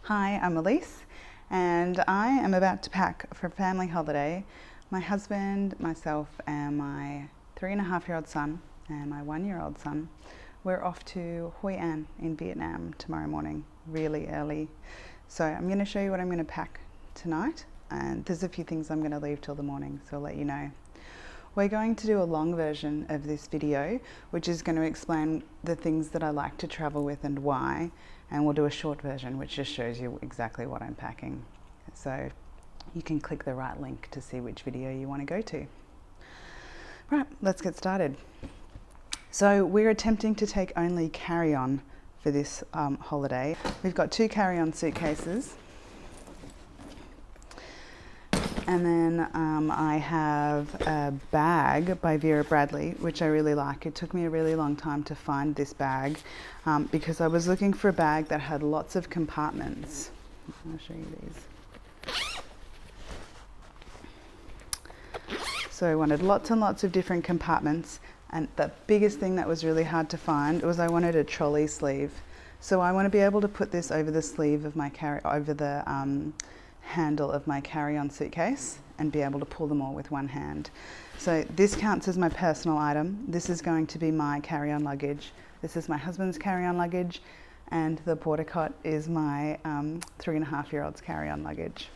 Hi, I'm Elise and I am about to pack for a family holiday. My husband, myself and my 3.5-year-old son and my 1-year-old son, we're off to Hội An in Vietnam tomorrow morning, really early. So I'm going to show you what I'm going to pack tonight, and there's a few things I'm going to leave till the morning, so I'll let you know. We're going to do a long version of this video, which is going to explain the things that I like to travel with and why, and we'll do a short version which just shows you exactly what I'm packing. So you can click the right link to see which video you want to go to. Right, let's get started. So we're attempting to take only carry-on for this holiday. We've got 2 carry-on suitcases. And then I have a bag by Vera Bradley, which I really like. It took me a really long time to find this bag because I was looking for a bag that had lots of compartments. I'll show you these. So I wanted lots and lots of different compartments, and the biggest thing that was really hard to find was I wanted a trolley sleeve. So I want to be able to put this over the sleeve of my handle of my carry-on suitcase and be able to pull them all with one hand. So this counts as my personal item. This is going to be my carry-on luggage. This is my husband's carry-on luggage, and the porta cot is my 3.5-year-old's carry-on luggage.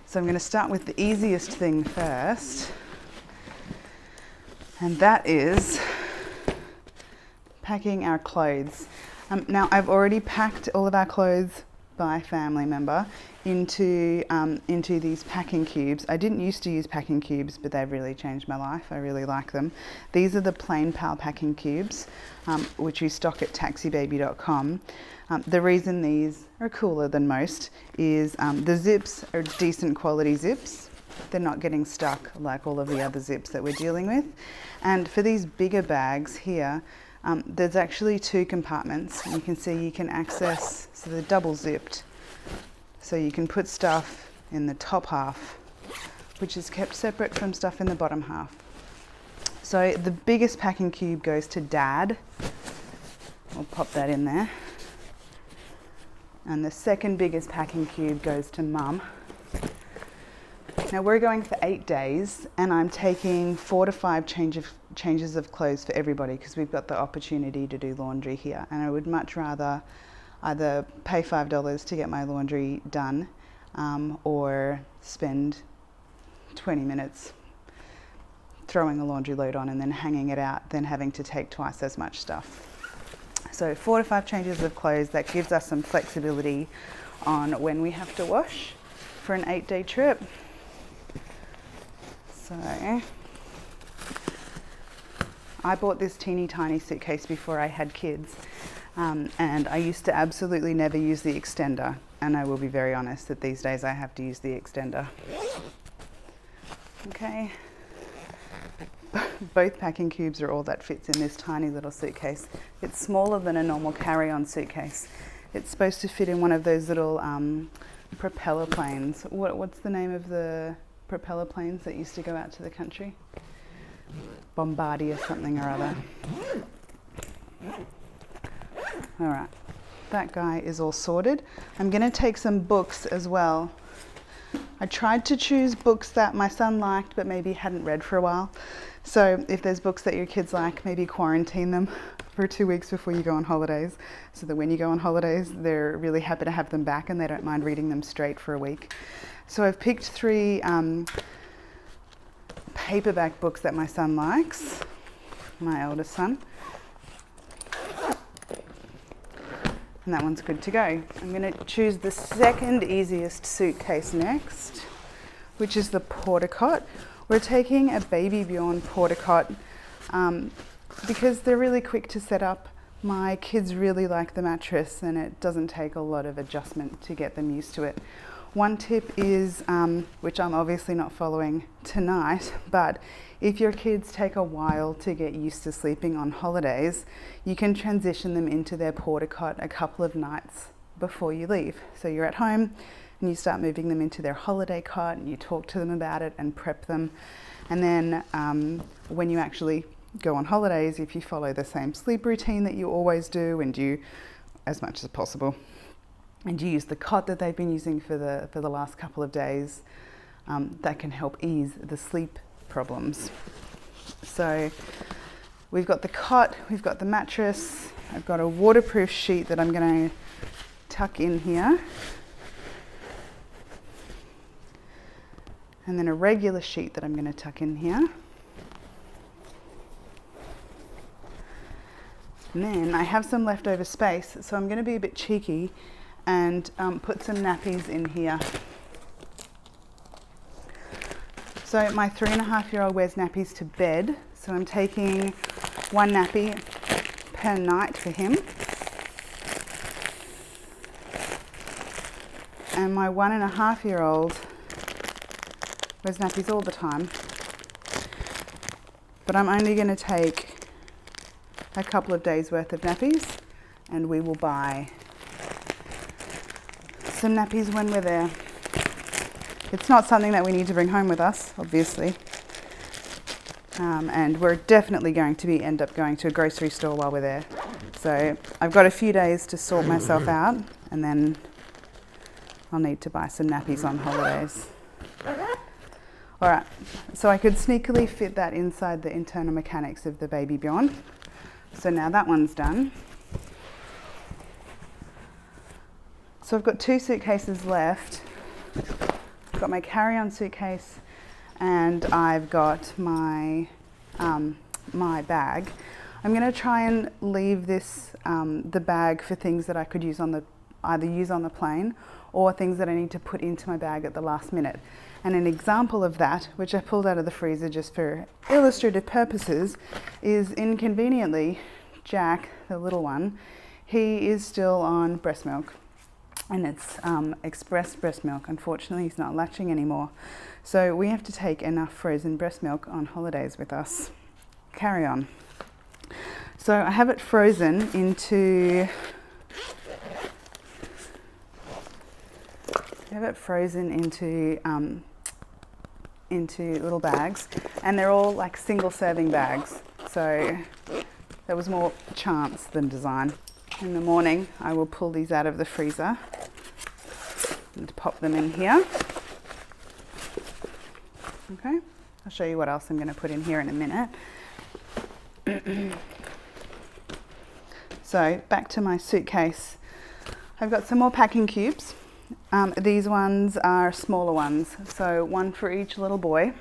So I'm going to start with the easiest thing first, and that is packing our clothes. Now I've already packed all of our clothes by family member into these packing cubes. I didn't used to use packing cubes, but they've really changed my life. I really like them. These are the Plain Pal packing cubes, which we stock at TaxiBaby.com. The reason these are cooler than most is the zips are decent quality zips. They're not getting stuck like all of the other zips that we're dealing with. And for these bigger bags here, there's actually 2 compartments. You can see you can access, so they're double zipped. So you can put stuff in the top half, which is kept separate from stuff in the bottom half. So the biggest packing cube goes to Dad. We'll pop that in there. And the second biggest packing cube goes to Mum. Now we're going for 8 days, and I'm taking 4 to 5 changes of clothes for everybody because we've got the opportunity to do laundry here, and I would much rather either pay $5 to get my laundry done or spend 20 minutes throwing a laundry load on and then hanging it out than having to take twice as much stuff. So 4 to 5 changes of clothes, that gives us some flexibility on when we have to wash for an 8-day trip. So I bought this teeny tiny suitcase before I had kids, and I used to absolutely never use the extender, and I will be very honest that these days I have to use the extender. Okay, both packing cubes are all that fits in this tiny little suitcase. It's smaller than a normal carry-on suitcase. It's supposed to fit in one of those little propeller planes. What's the name of the propeller planes that used to go out to the country? Bombardier something or other. All right, that guy is all sorted. I'm going to take some books as well. I tried to choose books that my son liked but maybe hadn't read for a while. So if there's books that your kids like, maybe quarantine them for 2 weeks before you go on holidays, so that when you go on holidays they're really happy to have them back and they don't mind reading them straight for a week. So I've picked 3 paperback books that my son likes, my eldest son. And that one's good to go. I'm going to choose the second easiest suitcase next, which is the porta cot. We're taking a baby Bjorn porta cot because they're really quick to set up. My kids really like the mattress and it doesn't take a lot of adjustment to get them used to it. One tip is, which I'm obviously not following tonight, but if your kids take a while to get used to sleeping on holidays, you can transition them into their porta cot a couple of nights before you leave. So you're at home and you start moving them into their holiday cot and you talk to them about it and prep them. And then when you actually go on holidays, if you follow the same sleep routine that you always do and you, as much as possible, and use the cot that they've been using for the last couple of days, that can help ease the sleep problems. So we've got the cot, we've got the mattress, I've got a waterproof sheet that I'm going to tuck in here, and then a regular sheet that I'm going to tuck in here. And then I have some leftover space, so I'm going to be a bit cheeky and put some nappies in here. So my 3.5-year-old wears nappies to bed, so I'm taking one nappy per night for him. And my 1.5-year-old wears nappies all the time. But I'm only going to take a couple of days worth of nappies, and we will buy some nappies when we're there. It's not something that we need to bring home with us, obviously. And we're definitely going to end up going to a grocery store while we're there. So I've got a few days to sort myself out, and then I'll need to buy some nappies on holidays. All right, so I could sneakily fit that inside the internal mechanics of the baby Bjorn. So now that one's done. So I've got 2 suitcases left. I've got my carry-on suitcase, and I've got my my bag. I'm going to try and leave this the bag for things that I could use on the plane, or things that I need to put into my bag at the last minute. And an example of that, which I pulled out of the freezer just for illustrative purposes, is inconveniently Jack, the little one. He is still on breast milk, and it's express breast milk. Unfortunately, he's not latching anymore. So we have to take enough frozen breast milk on holidays with us. Carry on. So I have it frozen into little bags, and they're all like single serving bags. So there was more chance than design. In the morning, I will pull these out of the freezer and pop them in here. Okay, I'll show you what else I'm going to put in here in a minute. So back to my suitcase. I've got some more packing cubes. These ones are smaller ones, so one for each little boy.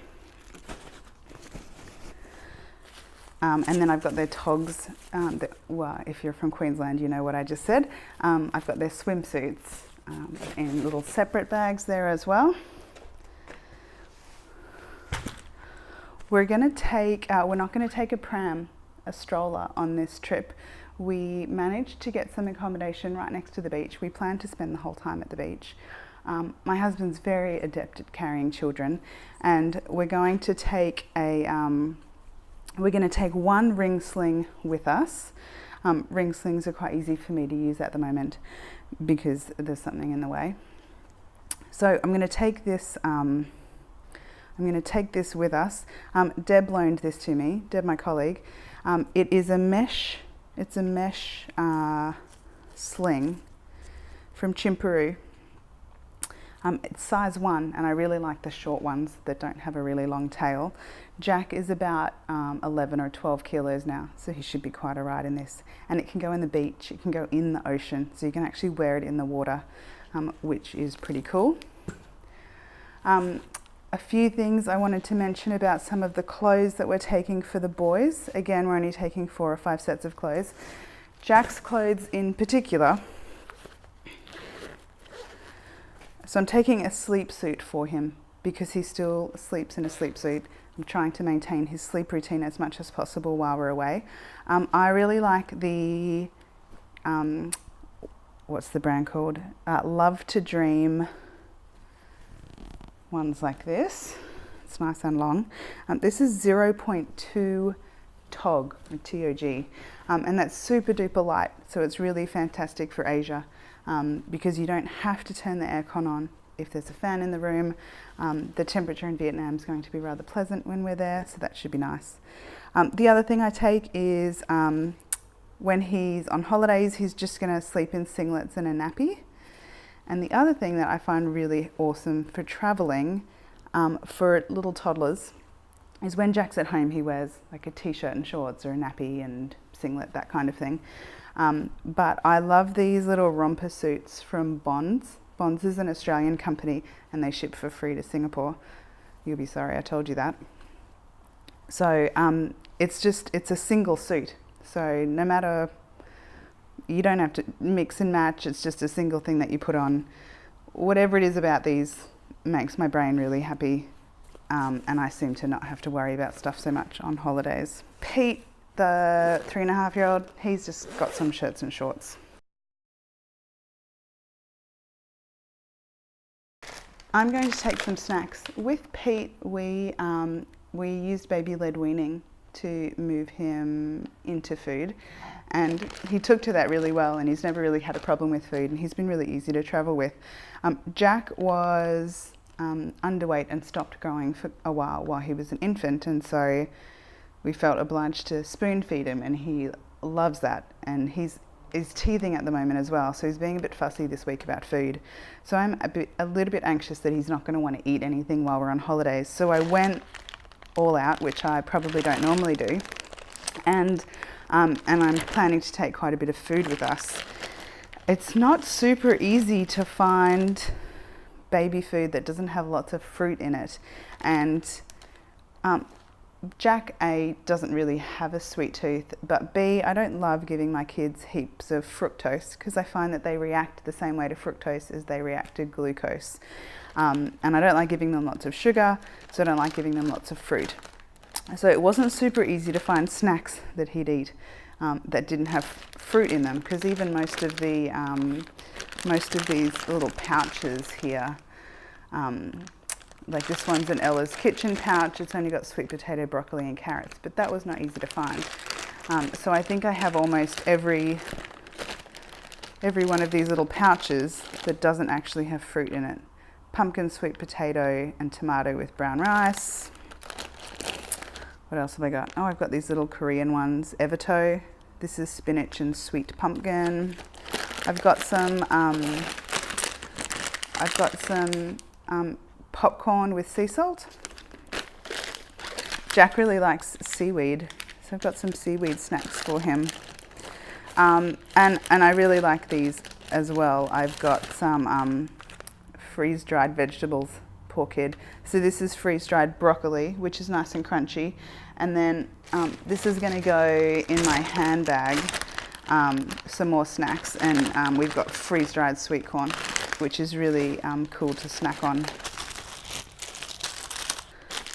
And then I've got their togs. Well, if you're from Queensland, you know what I just said. I've got their swimsuits in little separate bags there as well. We're not going to take a stroller on this trip. We managed to get some accommodation right next to the beach. We plan to spend the whole time at the beach. My husband's very adept at carrying children, and we're going to take one ring sling with us. Ring slings are quite easy for me to use at the moment because there's something in the way. So I'm going to take this. With us. Deb loaned this to me. Deb, my colleague. It is a mesh. It's a mesh sling from Chimparoo. It's size 1, and I really like the short ones that don't have a really long tail. Jack is about 11 or 12 kilos now, so he should be quite alright in this. And it can go in the beach, it can go in the ocean, so you can actually wear it in the water, which is pretty cool. A few things I wanted to mention about some of the clothes that we're taking for the boys. Again, we're only taking 4 or 5 sets of clothes. Jack's clothes in particular. So I'm taking a sleep suit for him because he still sleeps in a sleep suit. I'm trying to maintain his sleep routine as much as possible while we're away. I really like the, what's the brand called? Love to Dream ones like this. It's nice and long. This is 0.2 TOG, TOG, and that's super duper light, so it's really fantastic for Asia because you don't have to turn the aircon on if there's a fan in the room. The temperature in Vietnam is going to be rather pleasant when we're there, so that should be nice. The other thing I take is when he's on holidays, he's just going to sleep in singlets and a nappy. And the other thing that I find really awesome for traveling for little toddlers is when Jack's at home, he wears like a t-shirt and shorts or a nappy and singlet, that kind of thing. But I love these little romper suits from Bonds. Bonds is an Australian company and they ship for free to Singapore. You'll be sorry I told you that. So it's a single suit. So no matter, you don't have to mix and match, it's just a single thing that you put on. Whatever it is about these makes my brain really happy. And I seem to not have to worry about stuff so much on holidays. Pete, the 3.5-year-old, he's just got some shirts and shorts. I'm going to take some snacks. With Pete, we used baby-led weaning to move him into food, and he took to that really well, and he's never really had a problem with food, and he's been really easy to travel with. Jack was underweight and stopped growing for a while he was an infant, and so we felt obliged to spoon feed him, and he loves that, and he's teething at the moment as well, so he's being a bit fussy this week about food. So I'm a little bit anxious that he's not going to want to eat anything while we're on holidays. So I went all out, which I probably don't normally do, and I'm planning to take quite a bit of food with us. It's not super easy to find baby food that doesn't have lots of fruit in it, and Jack A doesn't really have a sweet tooth, but B, I don't love giving my kids heaps of fructose because I find that they react the same way to fructose as they react to glucose. And I don't like giving them lots of sugar, so I don't like giving them lots of fruit. So it wasn't super easy to find snacks that he'd eat that didn't have fruit in them, because even most of these little pouches here, like this one's an Ella's Kitchen pouch, it's only got sweet potato, broccoli and carrots, but that was not easy to find. So I think I have almost every one of these little pouches that doesn't actually have fruit in it. Pumpkin, sweet potato and tomato with brown rice. What else have I got? Oh, I've got these little Korean ones, Everto. This is spinach and sweet pumpkin. I've got some popcorn with sea salt. Jack really likes seaweed, so I've got some seaweed snacks for him. And I really like these as well. I've got some freeze-dried vegetables, poor kid. So this is freeze-dried broccoli, which is nice and crunchy. And then this is going to go in my handbag, some more snacks. And we've got freeze-dried sweet corn, which is really cool to snack on.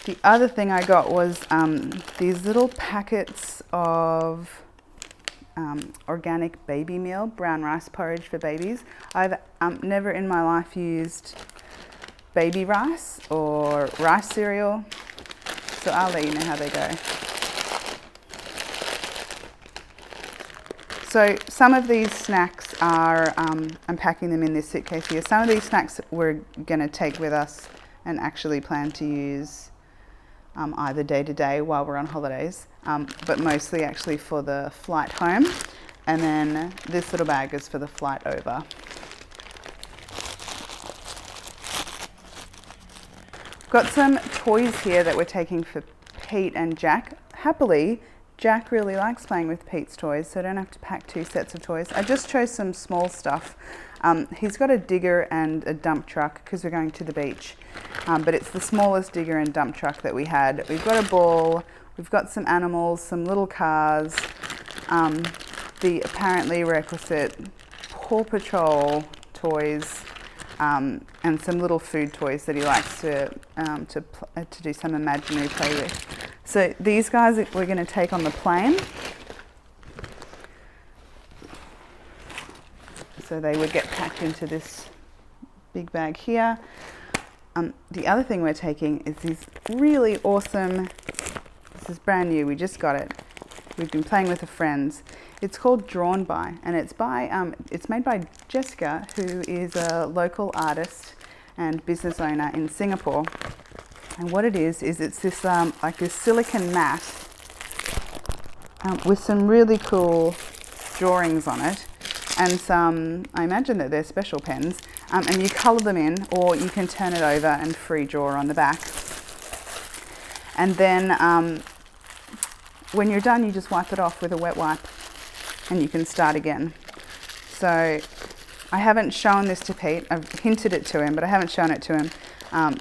The other thing I got was these little packets of organic baby meal, brown rice porridge for babies. I've never in my life used baby rice or rice cereal, so I'll let you know how they go. So some of these snacks are, I'm packing them in this suitcase here. Some of these snacks we're going to take with us and actually plan to use either day to day while we're on holidays, but mostly actually for the flight home. And then this little bag is for the flight over. Got some toys here that we're taking for Pete and Jack. Happily, Jack really likes playing with Pete's toys, so I don't have to pack 2 sets of toys. I just chose some small stuff. He's got a digger and a dump truck because we're going to the beach, but it's the smallest digger and dump truck that we had. We've got a ball, we've got some animals, some little cars, the apparently requisite Paw Patrol toys, and some little food toys that he likes to do some imaginary play with. So these guys we're going to take on the plane. So they would get packed into this big bag here. The other thing we're taking is these really awesome, this is brand new, we just got it. We've been playing with the friends. It's called Drawn By, and it's made by Jessica, who is a local artist and business owner in Singapore. And what it is it's this like this silicone mat with some really cool drawings on it. and some, I imagine that they're special pens, and you colour them in, or you can turn it over and free draw on the back. And then when you're done, you just wipe it off with a wet wipe and you can start again. So I haven't shown this to Pete. I've hinted it to him, but I haven't shown it to him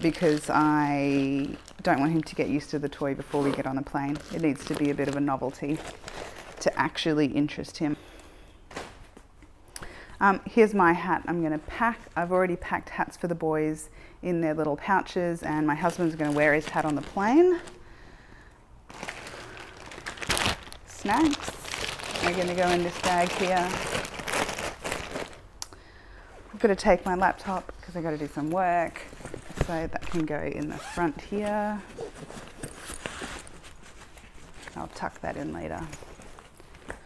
because I don't want him to get used to the toy before we get on the plane. It needs to be a bit of a novelty to actually interest him. Here's my hat I'm going to pack. I've already packed hats for the boys in their little pouches, and my husband's going to wear his hat on the plane. Snacks are going to go in this bag here. I've got to take my laptop because I've got to do some work, so that can go in the front here. I'll tuck that in later.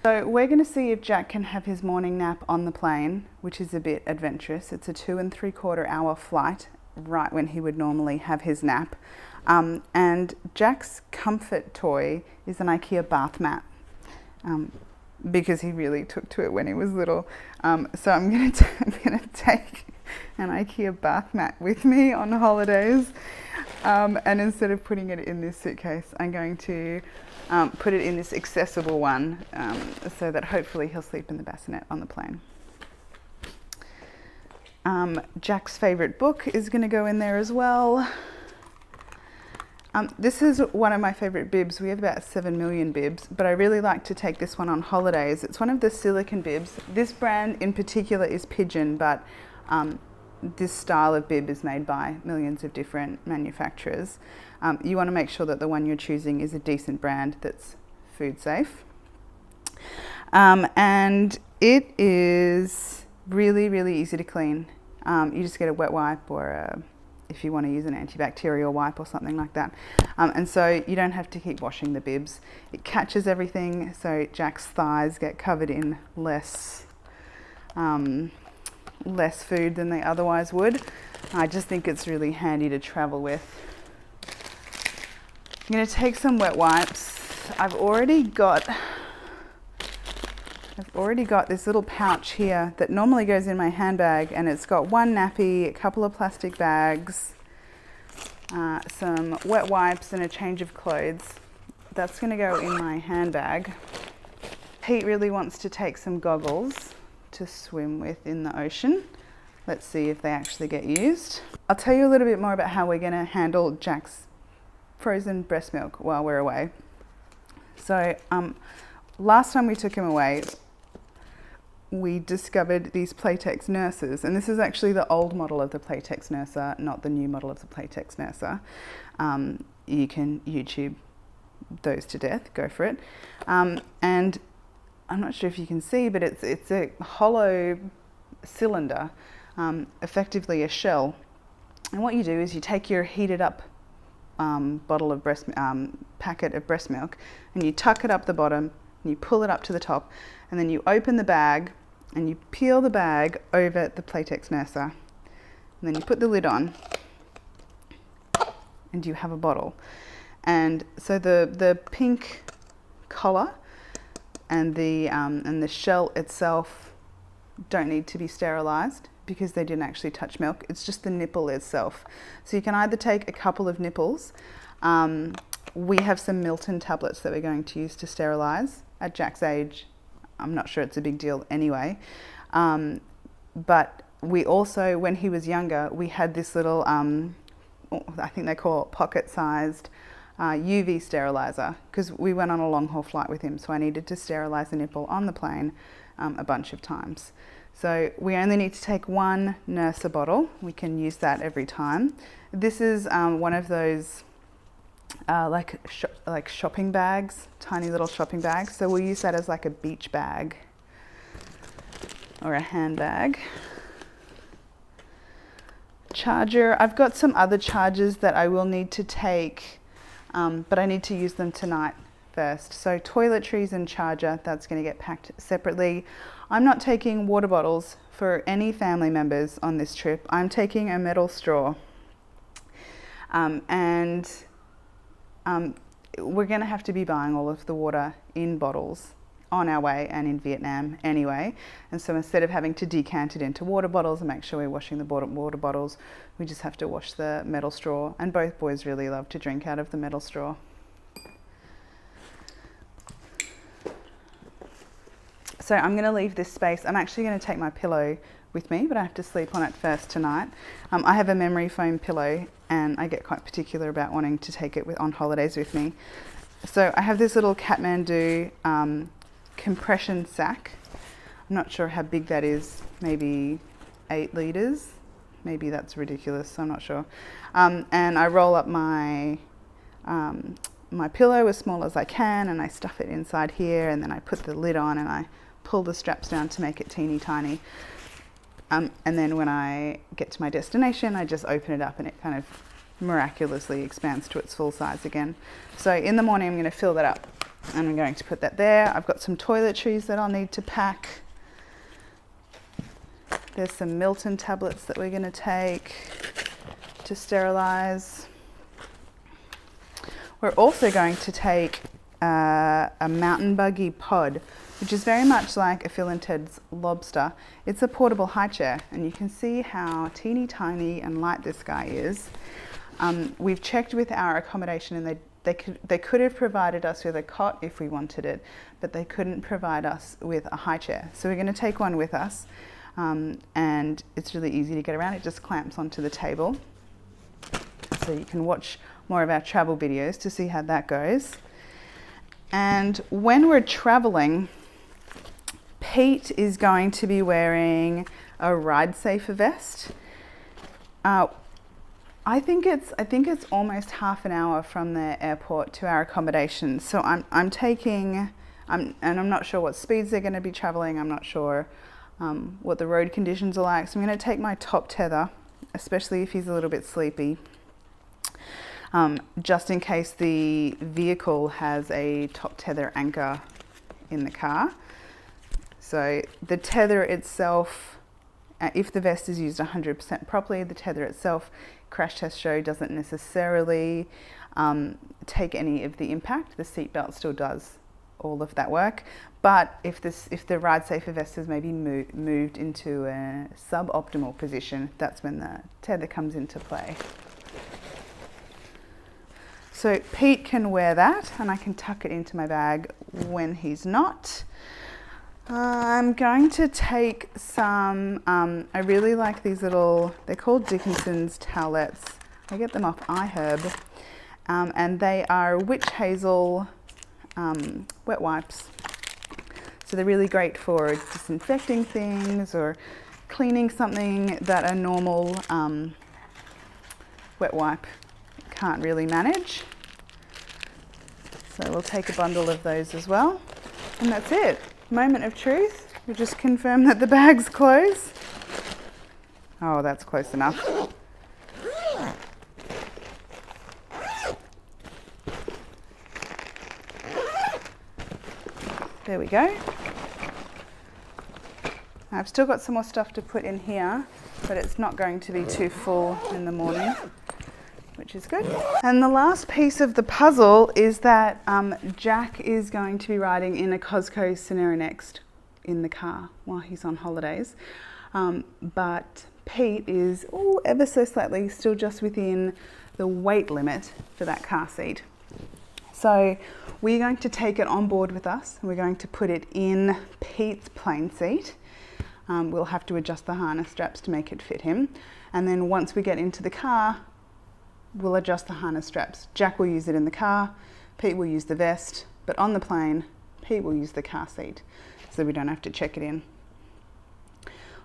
So we're going to see if Jack can have his morning nap on the plane, which is a bit adventurous. It's a 2 3/4 hour flight, right when he would normally have his nap. And Jack's comfort toy is an IKEA bath mat, because he really took to it when he was little. So I'm going to take an IKEA bath mat with me on holidays, and instead of putting it in this suitcase, I'm going to put it in this accessible one, so that hopefully he'll sleep in the bassinet on the plane. Jack's favourite book is going to go in there as well. This is one of my favourite bibs. We have about 7 million bibs, but I really like to take this one on holidays. It's one of the silicone bibs. This brand in particular is Pigeon, but this style of bib is made by millions of different manufacturers. You want to make sure that the one you're choosing is a decent brand that's food safe. And it is really, really easy to clean. You just get a wet wipe, or if you want to use an antibacterial wipe or something like that. And so you don't have to keep washing the bibs. It catches everything, so Jack's thighs get covered in less food than they otherwise would. I just think it's really handy to travel with. I'm going to take some wet wipes. I've already got this little pouch here that normally goes in my handbag, and it's got one nappy, a couple of plastic bags, some wet wipes and a change of clothes. That's going to go in my handbag. Pete really wants to take some goggles to swim with in the ocean. Let's see if they actually get used. I'll tell you a little bit more about how we're going to handle Jack's frozen breast milk while we're away. So last time we took him away, we discovered these Playtex nurses, and this is actually the old model of the Playtex nurser, not the new model of the Playtex nurser. You can YouTube those to death, go for it. And I'm not sure if you can see, but it's a hollow cylinder, effectively a shell. And what you do is you take your heated up bottle of packet of breast milk, and you tuck it up the bottom, and you pull it up to the top, and then you open the bag and you peel the bag over the Playtex nurser, and then you put the lid on, and you have a bottle. And so the pink collar and the shell itself don't need to be sterilized because they didn't actually touch milk. It's just the nipple itself. So you can either take a couple of nipples. We have some Milton tablets that we're going to use to sterilize. At Jack's age, I'm not sure it's a big deal anyway. But we also, when he was younger, we had this little, I think they call it pocket-sized UV sterilizer, because we went on a long haul flight with him, so I needed to sterilize the nipple on the plane a bunch of times. So we only need to take one nurser bottle. We can use that every time. This is one of those like shopping bags, tiny little shopping bags. So we'll use that as like a beach bag or a handbag. Charger. I've got some other chargers that I will need to take, but I need to use them tonight first. So toiletries and charger, that's going to get packed separately. I'm not taking water bottles for any family members on this trip. I'm taking a metal straw. We're going to have to be buying all of the water in bottles on our way and in Vietnam anyway. And so instead of having to decant it into water bottles and make sure we're washing the water bottles, we just have to wash the metal straw. And both boys really love to drink out of the metal straw. So I'm going to leave this space. I'm actually going to take my pillow with me, but I have to sleep on it first tonight. I have a memory foam pillow and I get quite particular about wanting to take it on holidays with me. So I have this little Kathmandu compression sack. I'm not sure how big that is, maybe 8 litres. Maybe that's ridiculous, I'm not sure. And I roll up my my pillow as small as I can and I stuff it inside here, and then I put the lid on and I pull the straps down to make it teeny tiny. And then when I get to my destination, I just open it up and it kind of miraculously expands to its full size again. So in the morning I'm going to fill that up and I'm going to put that there. I've got some toiletries that I'll need to pack. There's some Milton tablets that we're going to take to sterilize. We're also going to take a mountain buggy pod, which is very much like a Phil and Ted's lobster. It's a portable high chair, and you can see how teeny tiny and light this guy is. We've checked with our accommodation, and they could have provided us with a cot if we wanted it, but they couldn't provide us with a high chair. So we're going to take one with us, and it's really easy to get around. It just clamps onto the table. So you can watch more of our travel videos to see how that goes. And when we're traveling, Pete is going to be wearing a ride safer vest. I think it's almost half an hour from the airport to our accommodation. So I'm taking, and I'm not sure what speeds they're going to be traveling. I'm not sure what the road conditions are like. So I'm going to take my top tether, especially if he's a little bit sleepy. Just in case the vehicle has a top tether anchor in the car. So the tether itself, if the vest is used 100% properly, the tether itself, crash test show, doesn't necessarily take any of the impact. The seatbelt still does all of that work. But if the ride safer vest is maybe moved into a suboptimal position, that's when the tether comes into play. So Pete can wear that and I can tuck it into my bag when he's not. I'm going to take some, I really like these little, they're called Dickinson's towelettes. I get them off iHerb, and they are witch hazel wet wipes. So they're really great for disinfecting things or cleaning something that a normal wet wipe can't really manage. So we'll take a bundle of those as well. And that's it. Moment of truth. We just confirm that the bag's closed. Oh, that's close enough. There we go. I've still got some more stuff to put in here, but it's not going to be too full in the morning, which is good. And the last piece of the puzzle is that Jack is going to be riding in a Cosco Scenario Next in the car while he's on holidays. But Pete is ever so slightly still just within the weight limit for that car seat. So we're going to take it on board with us and we're going to put it in Pete's plane seat. We'll have to adjust the harness straps to make it fit him. And then once we get into the car, we'll adjust the harness straps. Jack will use it in the car, Pete will use the vest, but on the plane, Pete will use the car seat so we don't have to check it in.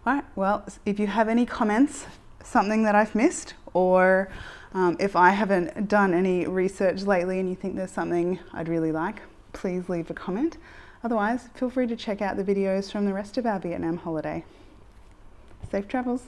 All right, well, if you have any comments, something that I've missed, or if I haven't done any research lately and you think there's something I'd really like, please leave a comment. Otherwise, feel free to check out the videos from the rest of our Vietnam holiday. Safe travels.